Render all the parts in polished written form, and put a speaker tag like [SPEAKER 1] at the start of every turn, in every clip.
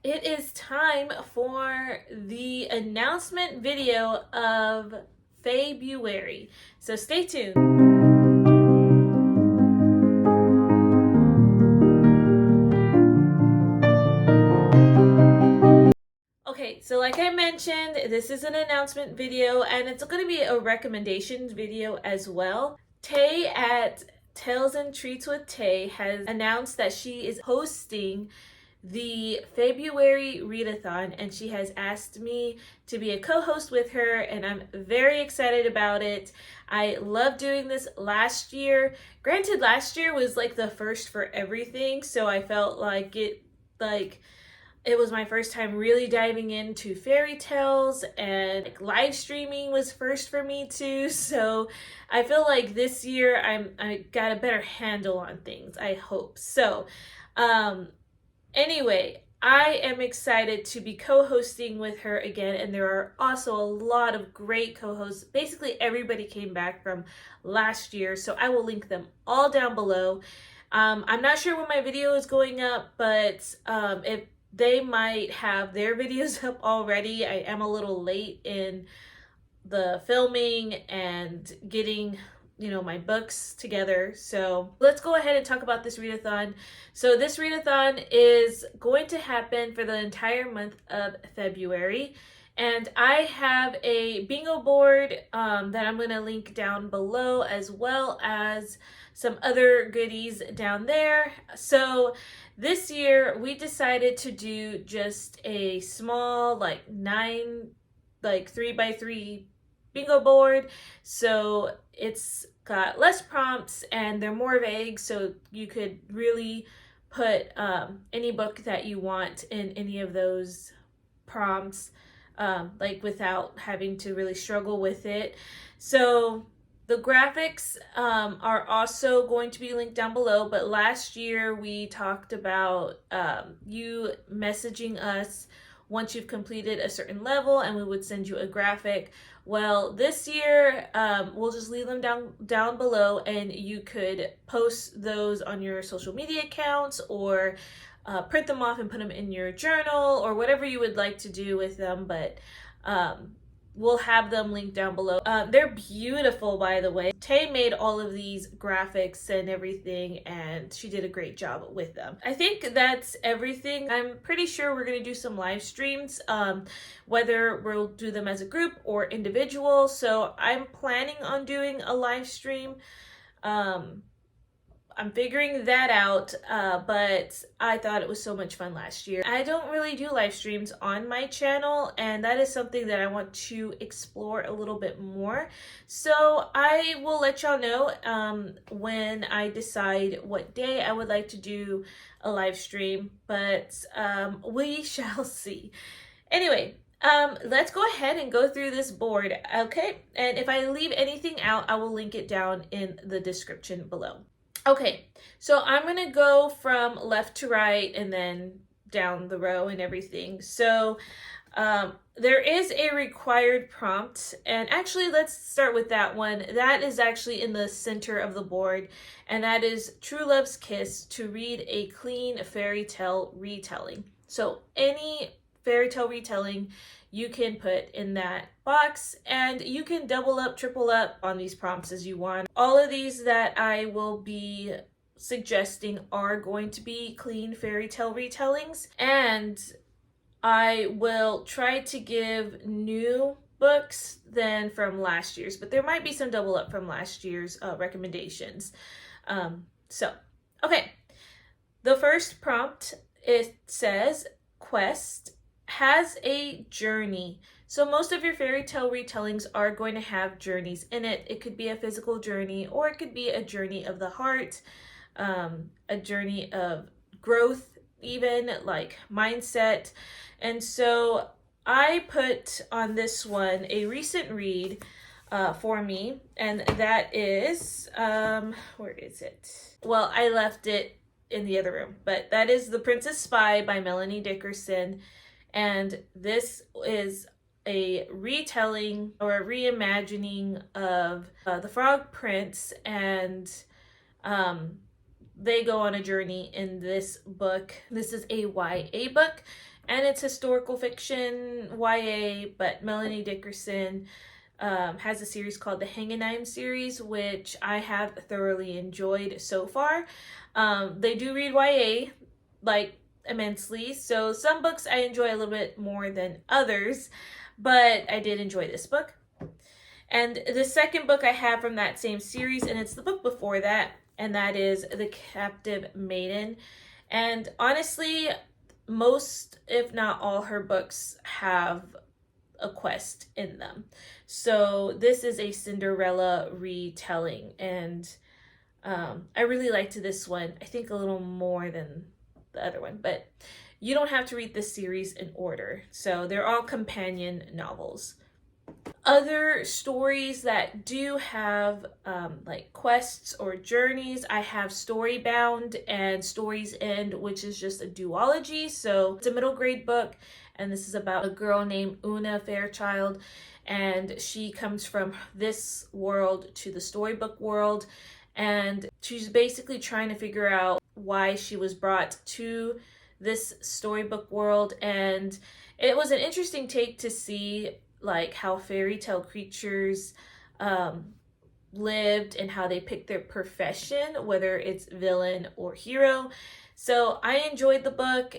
[SPEAKER 1] it is time for the announcement video of Fae-Bruary. So stay tuned. Okay, so like I mentioned, this is an announcement video and it's going to be a recommendations video as well. Tay at Tales and Treats with Tay has announced that she is hosting the Fae-Bruary readathon and she has asked me to be a co-host with her, and I'm very excited about it. I love doing this. Last year, granted, last year was like the first for everything, so I felt like it was my first time really diving into fairy tales, and live streaming was first for me too. So I feel like this year I got a better handle on things, I hope. So anyway, I am excited to be co-hosting with her again, and there are also a lot of great co-hosts. Basically everybody came back from last year, so I will link them all down below. I'm not sure when my video is going up, but if they might have their videos up already. I am a little late in the filming and getting my books together. So let's go ahead and talk about this readathon. So this readathon is going to happen for the entire month of February, and I have a bingo board that I'm going to link down below, as well as some other goodies down there. So this year we decided to do just a small 3x3 bingo board. So it's got less prompts and they're more vague, so you could really put any book that you want in any of those prompts, without having to really struggle with it. So the graphics are also going to be linked down below, but last year we talked about you messaging us once you've completed a certain level and we would send you a graphic. Well, this year we'll just leave them down below, and you could post those on your social media accounts, or print them off and put them in your journal, or whatever you would like to do with them. But we'll have them linked down below. They're beautiful, by the way. Tay made all of these graphics and everything, and she did a great job with them. I think that's everything. I'm pretty sure we're going to do some live streams, whether we'll do them as a group or individual. So I'm planning on doing a live stream. I'm figuring that out, but I thought it was so much fun last year. I don't really do live streams on my channel, and that is something that I want to explore a little bit more. So I will let y'all know when I decide what day I would like to do a live stream, but we shall see. Anyway, let's go ahead and go through this board, okay? And if I leave anything out, I will link it down in the description below. Okay, so I'm going to go from left to right and then down the row and everything. So there is a required prompt, and actually let's start with that one. That is actually in the center of the board, and that is True Love's Kiss, to read a clean fairy tale retelling. So any fairy tale retelling you can put in that box, and you can double up, triple up on these prompts as you want. All of these that I will be suggesting are going to be clean fairy tale retellings, and I will try to give new books than from last year's, but there might be some double up from last year's recommendations. Okay, the first prompt, it says quest has a journey. So most of your fairy tale retellings are going to have journeys in it. It could be a physical journey, or it could be a journey of the heart, a journey of growth, even like mindset. And so I put on this one a recent read for me, and that is, where is it? Well, I left it in the other room, but that is The Princess Spy by Melanie Dickerson. And this is a retelling or a reimagining of The Frog Prince, and they go on a journey in this book. This is a YA book, and it's historical fiction, YA, but Melanie Dickerson has a series called the Hangenheim series, which I have thoroughly enjoyed so far. They do read YA, like, immensely, so some books I enjoy a little bit more than others, but I did enjoy this book. And the second book I have from that same series, and it's the book before that, and that is The Captive Maiden. And honestly, most, if not all, her books have a quest in them. So this is a Cinderella retelling, and I really liked this one. I think a little more than the other one, but you don't have to read this series in order. So they're all companion novels. Other stories that do have like quests or journeys, I have Storybound and Stories End, which is just a duology. So it's a middle grade book, and this is about a girl named Una Fairchild, and she comes from this world to the storybook world, and she's basically trying to figure out why she was brought to this storybook world. And it was an interesting take to see like how fairy tale creatures lived and how they picked their profession, whether it's villain or hero. So I enjoyed the book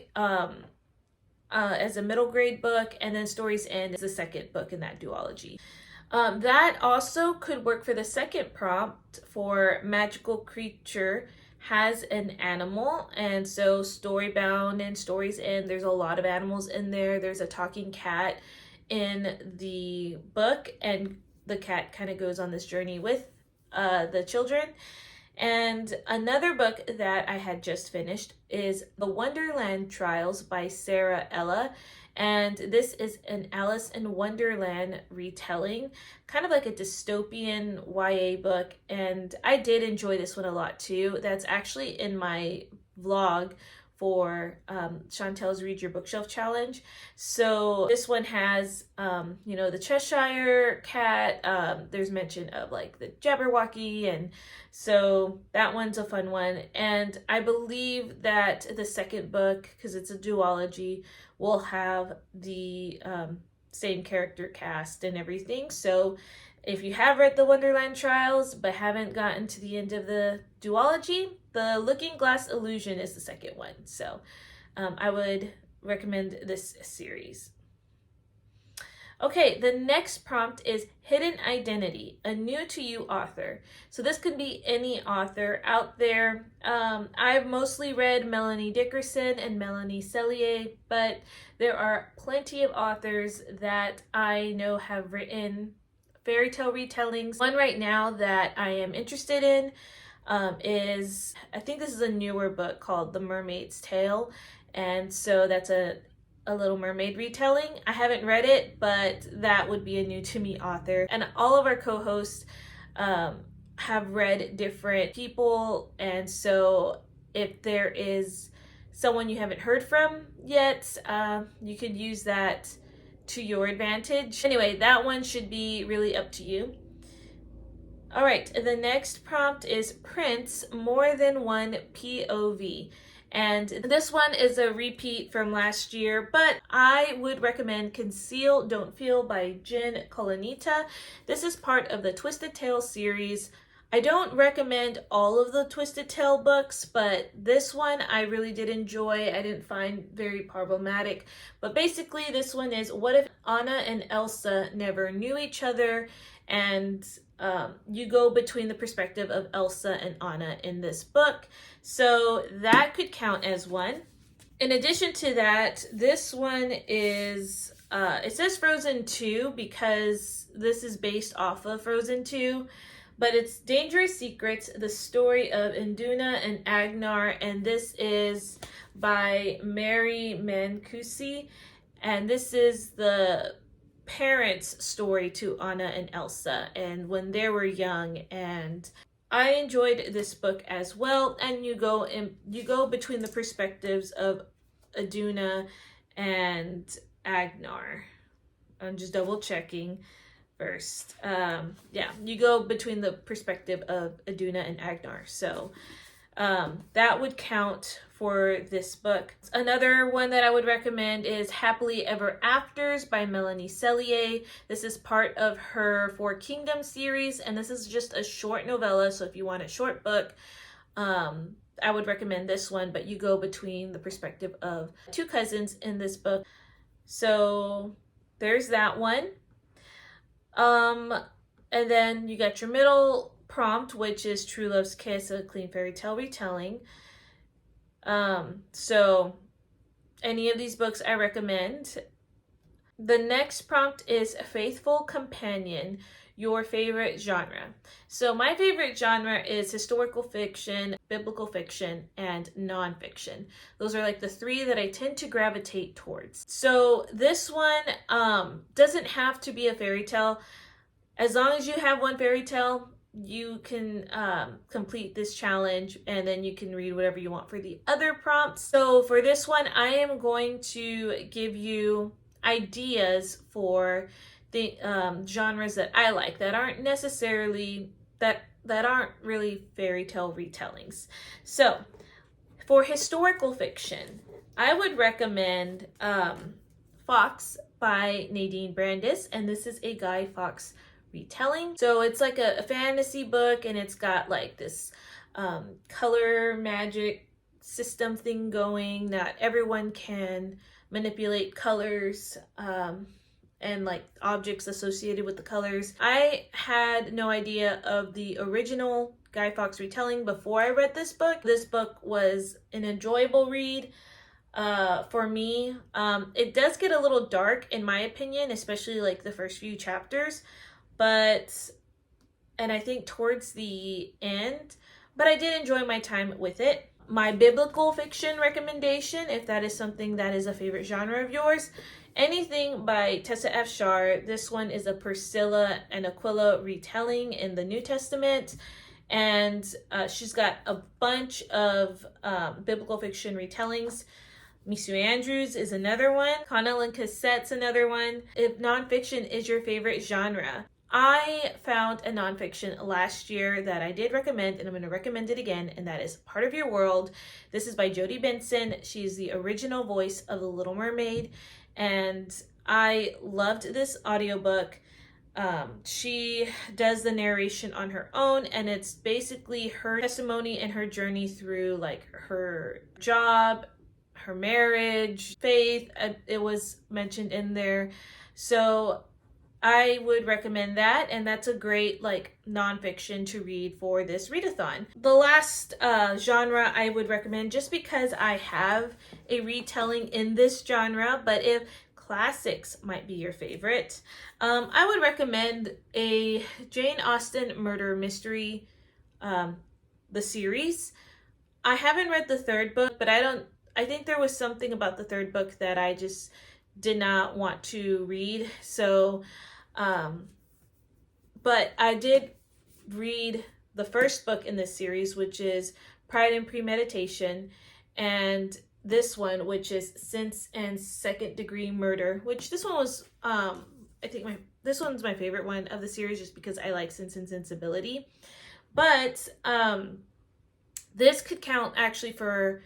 [SPEAKER 1] as a middle grade book, and then Stories End is the second book in that duology. That also could work for the second prompt for magical creature has an animal, and so Storybound and Stories End, there's a lot of animals in there. There's a talking cat in the book, and the cat kind of goes on this journey with the children. And another book that I had just finished is The Wonderland Trials by Sarah Ella, and this is an Alice in Wonderland retelling, kind of like a dystopian YA book, and I did enjoy this one a lot too. That's actually in my vlog for Chantel's Read Your Bookshelf Challenge. So this one has, you know, the Cheshire Cat, there's mention of like the Jabberwocky, and so that one's a fun one. And I believe that the second book, because it's a duology, will have the same character cast and everything. So if you have read the Wonderland Trials but haven't gotten to the end of the duology, the Looking Glass Illusion is the second one. So I would recommend this series. Okay, the next prompt is Hidden Identity, a new to you author. So this could be any author out there. I've mostly read Melanie Dickerson and Melanie Sellier, but there are plenty of authors that I know have written fairy tale retellings. One right now that I am interested in is, I think this is a newer book called The Mermaid's Tale, and so that's a Little Mermaid retelling. I haven't read it, but that would be a new to me author. And all of our co-hosts have read different people, and so if there is someone you haven't heard from yet, you could use that to your advantage. Anyway, that one should be really up to you. All right, the next prompt is Prince, More Than One POV. And this one is a repeat from last year, but I would recommend Conceal, Don't Feel by Jen Colanita. This is part of the Twisted Tale series. I don't recommend all of the Twisted Tale books, but this one I really did enjoy. I didn't find very problematic. But basically this one is, what if Anna and Elsa never knew each other? And you go between the perspective of Elsa and Anna in this book. So that could count as one. In addition to that, this one is, it says Frozen 2 because this is based off of Frozen 2. But it's Dangerous Secrets, the story of Induna and Agnar, and this is by Mary Mancusi, and this is the parents' story to Anna and Elsa, and when they were young. And I enjoyed this book as well, and you go between the perspectives of Iduna and Agnar. I'm just double checking first. Yeah, you go between the perspective of Iduna and Agnar. So that would count for this book. Another one that I would recommend is Happily Ever Afters by Melanie Cellier. This is part of her Four Kingdoms series, and this is just a short novella, so if you want a short book, I would recommend this one, but you go between the perspective of two cousins in this book. So there's that one. And then you got your middle prompt, which is True Love's Kiss, a clean fairy tale retelling. So any of these books I recommend. The next prompt is Faithful Companion, your favorite genre. So my favorite genre is historical fiction, biblical fiction, and nonfiction. Those are like the three that I tend to gravitate towards. So this one doesn't have to be a fairy tale. As long as you have one fairy tale, you can complete this challenge, and then you can read whatever you want for the other prompts. So for this one, I am going to give you ideas for the genres that I like that aren't necessarily that aren't really fairy tale retellings. So for historical fiction, I would recommend Fox by Nadine Brandes, and this is a Guy Fawkes retelling. So it's like a fantasy book, and it's got like this color magic system thing going that everyone can manipulate colors and like objects associated with the colors. I had no idea of the original Guy Fawkes retelling before I read this book. This book was an enjoyable read for me. It does get a little dark in my opinion, especially like the first few chapters, and I think towards the end, but I did enjoy my time with it. My biblical fiction recommendation, if that is something that is a favorite genre of yours, anything by Tessa F. Shar. This one is a Priscilla and Aquila retelling in the New Testament, and she's got a bunch of biblical fiction retellings. Misu Andrews is another one. Connell and Cassette's another one. If nonfiction is your favorite genre, I found a nonfiction last year that I did recommend, and I'm going to recommend it again, and that is Part of Your World. This is by Jodie Benson. She's the original voice of The Little Mermaid, and I loved this audiobook. She does the narration on her own, and it's basically her testimony and her journey through like her job, her marriage, faith. It was mentioned in there. So I would recommend that, and that's a great like nonfiction to read for this readathon. The last genre I would recommend, just because I have a retelling in this genre, but if classics might be your favorite, I would recommend a Jane Austen murder mystery, the series. I haven't read the third book, but I think there was something about the third book that I just did not want to read. So, but I did read the first book in this series, which is Pride and Premeditation, and this one, which is Sense and Second Degree Murder, which this one was, I think this one's my favorite one of the series, just because I like Sense and Sensibility. But this could count actually for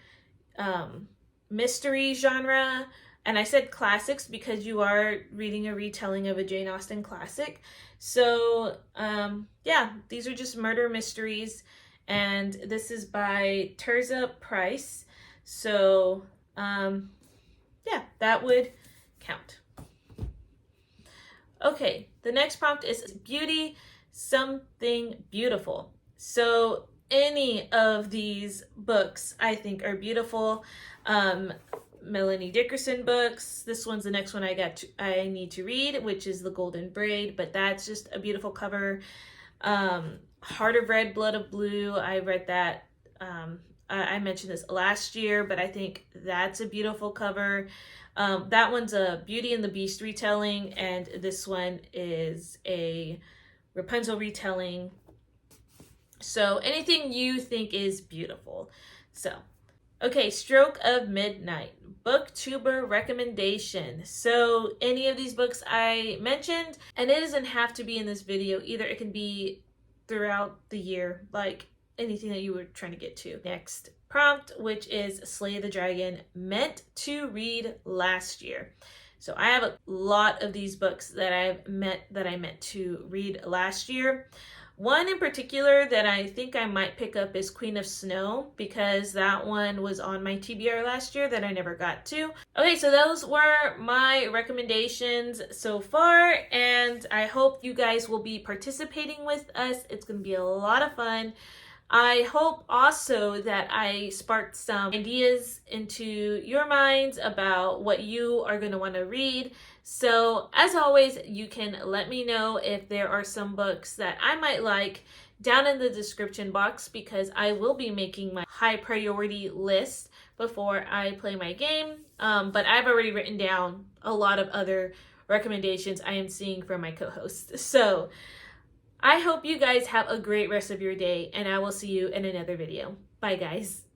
[SPEAKER 1] mystery genre, and I said classics because you are reading a retelling of a Jane Austen classic. So yeah, these are just murder mysteries, and this is by Tirzah Price. So yeah, that would count. Okay, the next prompt is Beauty Something Beautiful. So any of these books I think are beautiful. Melanie Dickerson books. This one's the next one I need to read, which is The Golden Braid, but that's just a beautiful cover. Heart of Red, Blood of Blue. I read that. I mentioned this last year, but I think that's a beautiful cover. That one's a Beauty and the Beast retelling, and this one is a Rapunzel retelling. So anything you think is beautiful. So, okay, Stroke of Midnight, booktuber recommendation. So any of these books I mentioned, and it doesn't have to be in this video either. It can be throughout the year, like anything that you were trying to get to. Next prompt, which is Slay the Dragon, meant to read last year. So I have a lot of these books that I meant to read last year. One in particular that I think I might pick up is Queen of Snow, because that one was on my TBR last year that I never got to. Okay, so those were my recommendations so far, and I hope you guys will be participating with us. It's going to be a lot of fun. I hope also that I sparked some ideas into your minds about what you are going to want to read. So as always, you can let me know if there are some books that I might like down in the description box, because I will be making my high priority list before I play my game. But I've already written down a lot of other recommendations I am seeing from my co-hosts. So I hope you guys have a great rest of your day, and I will see you in another video. Bye, guys.